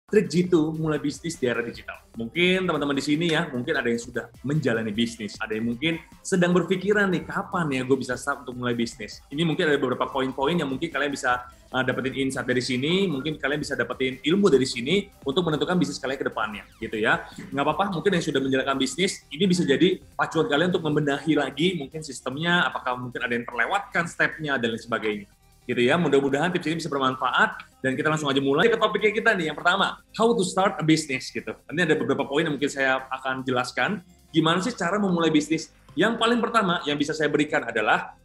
trik jitu mulai bisnis di era digital. Mungkin teman-teman di sini ya, mungkin ada yang sudah menjalani bisnis, ada yang mungkin sedang berpikiran nih, kapan ya gue bisa start untuk mulai bisnis. Ini mungkin ada beberapa poin-poin yang mungkin kalian bisa dapetin insight dari sini, mungkin kalian bisa dapetin ilmu dari sini untuk menentukan bisnis kalian ke depannya, gitu ya. Nggak apa-apa, mungkin yang sudah menjalankan bisnis, ini bisa jadi pacuan kalian untuk membenahi lagi mungkin sistemnya, apakah mungkin ada yang terlewatkan step-nya, dan lain sebagainya. Gitu ya, mudah-mudahan tips ini bisa bermanfaat, dan kita langsung aja mulai ke topiknya kita nih. Yang pertama, how to start a business gitu. Ini ada beberapa poin yang mungkin saya akan jelaskan, gimana sih cara memulai bisnis. Yang paling pertama yang bisa saya berikan adalah,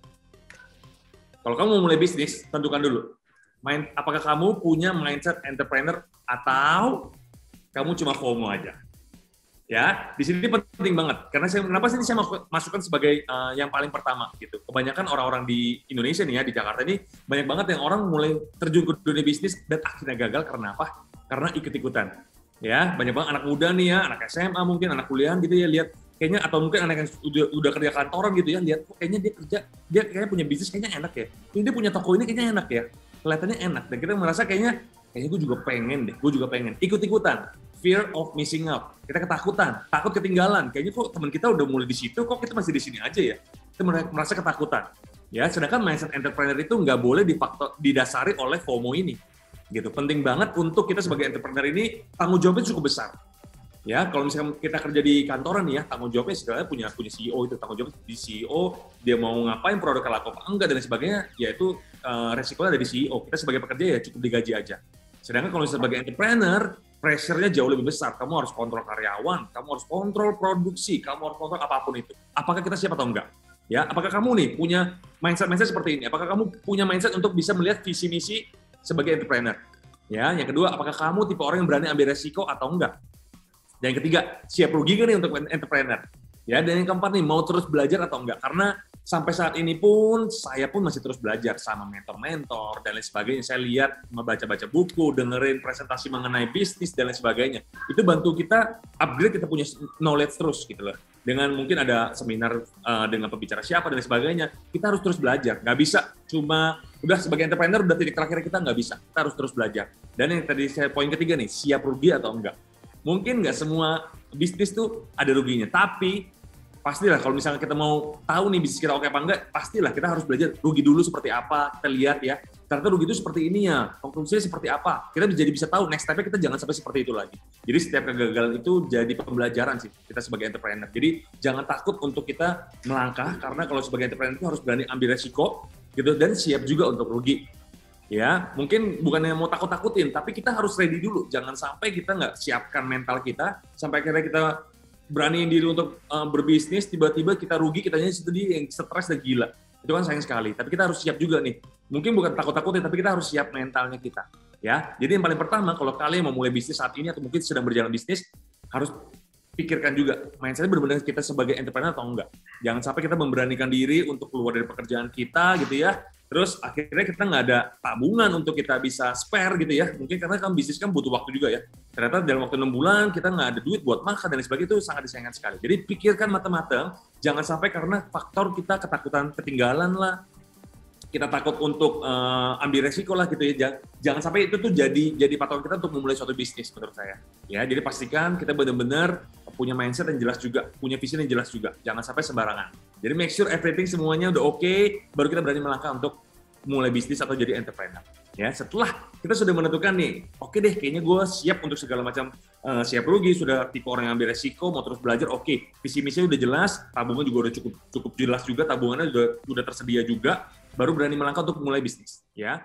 kalau kamu mau mulai bisnis, tentukan dulu, apakah kamu punya mindset entrepreneur atau kamu cuma FOMO aja. Ya, di sini penting banget. Karena kenapa sih saya masukkan sebagai yang paling pertama gitu. Kebanyakan orang-orang di Indonesia nih ya, di Jakarta ini banyak banget yang orang mulai terjun ke dunia bisnis dan akhirnya gagal karena apa? Karena ikut-ikutan. Ya, banyak banget anak muda nih ya, anak SMA mungkin, anak kuliahan gitu ya, lihat kayaknya, atau mungkin anak yang udah kerja kantoran gitu ya, lihat kok kayaknya dia kayaknya punya bisnis kayaknya enak ya. Ini dia punya toko ini kayaknya enak ya. Kelihatannya enak, dan kita merasa kayaknya gue juga pengen deh, gue juga pengen. Ikut-ikutan, fear of missing out. Kita ketakutan, takut ketinggalan. Kayaknya kok teman kita udah mulai di situ, kok kita masih di sini aja ya? Kita merasa ketakutan. Ya, sedangkan mindset entrepreneur itu nggak boleh didasari oleh FOMO ini. Gitu. Penting banget untuk kita sebagai entrepreneur ini, tanggung jawabnya cukup besar. Ya, kalau misalnya kita kerja di kantoran nih ya, tanggung jawabnya sebenarnya punya CEO itu, tanggung jawab di CEO, dia mau ngapain, produknya laku apa enggak, dan sebagainya, yaitu resikonya ada di CEO. Kita sebagai pekerja ya cukup digaji aja. Sedangkan kalau sebagai entrepreneur, pressure-nya jauh lebih besar. Kamu harus kontrol karyawan, kamu harus kontrol produksi, kamu harus kontrol apapun itu. Apakah kita siap atau enggak? Ya, apakah kamu nih punya mindset seperti ini? Apakah kamu punya mindset untuk bisa melihat visi misi sebagai entrepreneur? Ya, yang kedua, apakah kamu tipe orang yang berani ambil resiko atau enggak? Dan yang ketiga, siap rugi nggak nih untuk entrepreneur? Ya, dan yang keempat nih, mau terus belajar atau enggak? Karena sampai saat ini pun, saya pun masih terus belajar sama mentor-mentor dan lain sebagainya. Saya lihat, membaca-baca buku, dengerin presentasi mengenai bisnis dan lain sebagainya. Itu bantu kita upgrade, kita punya knowledge terus gitu loh. Dengan mungkin ada seminar dengan pembicara siapa dan lain sebagainya, kita harus terus belajar. Nggak bisa cuma, udah sebagai entrepreneur, udah titik terakhir kita nggak bisa. Kita harus terus belajar. Dan yang tadi poin ketiga nih, siap rugi atau enggak? Mungkin nggak semua bisnis tuh ada ruginya, tapi pastilah kalau misalnya kita mau tahu nih bisnis kita oke apa enggak, pastilah kita harus belajar rugi dulu seperti apa, kita lihat ya, ternyata rugi itu seperti ini ya, konklusinya seperti apa, kita bisa tahu next step-nya kita jangan sampai seperti itu lagi. Jadi setiap kegagalan itu jadi pembelajaran sih kita sebagai entrepreneur. Jadi jangan takut untuk kita melangkah, karena kalau sebagai entrepreneur itu harus berani ambil resiko gitu, dan siap juga untuk rugi. Ya, mungkin bukannya mau takut-takutin, tapi kita harus ready dulu. Jangan sampai kita nggak siapkan mental kita, sampai akhirnya kita beraniin diri untuk berbisnis, tiba-tiba kita rugi, kitanya sedih, yang stres dan gila. Itu kan sayang sekali. Tapi kita harus siap juga nih. Mungkin bukan takut-takutin, tapi kita harus siap mentalnya kita. Ya, jadi yang paling pertama, kalau kalian mau mulai bisnis saat ini atau mungkin sedang berjalan bisnis, harus pikirkan juga mindsetnya benar-benar kita sebagai entrepreneur atau enggak. Jangan sampai kita memberanikan diri untuk keluar dari pekerjaan kita gitu ya. Terus akhirnya kita nggak ada tabungan untuk kita bisa spare gitu ya. Mungkin karena kan bisnis kan butuh waktu juga ya. Ternyata dalam waktu 6 bulan kita nggak ada duit buat makan dan sebagainya, itu sangat disayangkan sekali. Jadi pikirkan matang-matang, jangan sampai karena faktor kita ketakutan ketinggalan lah, kita takut untuk ambil resiko lah gitu ya. Jangan sampai itu tuh jadi patokan kita untuk memulai suatu bisnis menurut saya. Ya, jadi pastikan kita benar-benar punya mindset yang jelas juga, punya visi yang jelas juga. Jangan sampai sembarangan. Jadi make sure everything semuanya udah oke, baru kita berani melangkah untuk mulai bisnis atau jadi entrepreneur. Ya, setelah kita sudah menentukan nih, oke deh, kayaknya gue siap untuk segala macam, siap rugi, sudah tipe orang yang ambil resiko, mau terus belajar, oke, visi misinya udah jelas, tabungan juga udah cukup jelas juga, tabungannya udah tersedia juga, baru berani melangkah untuk mulai bisnis. Ya,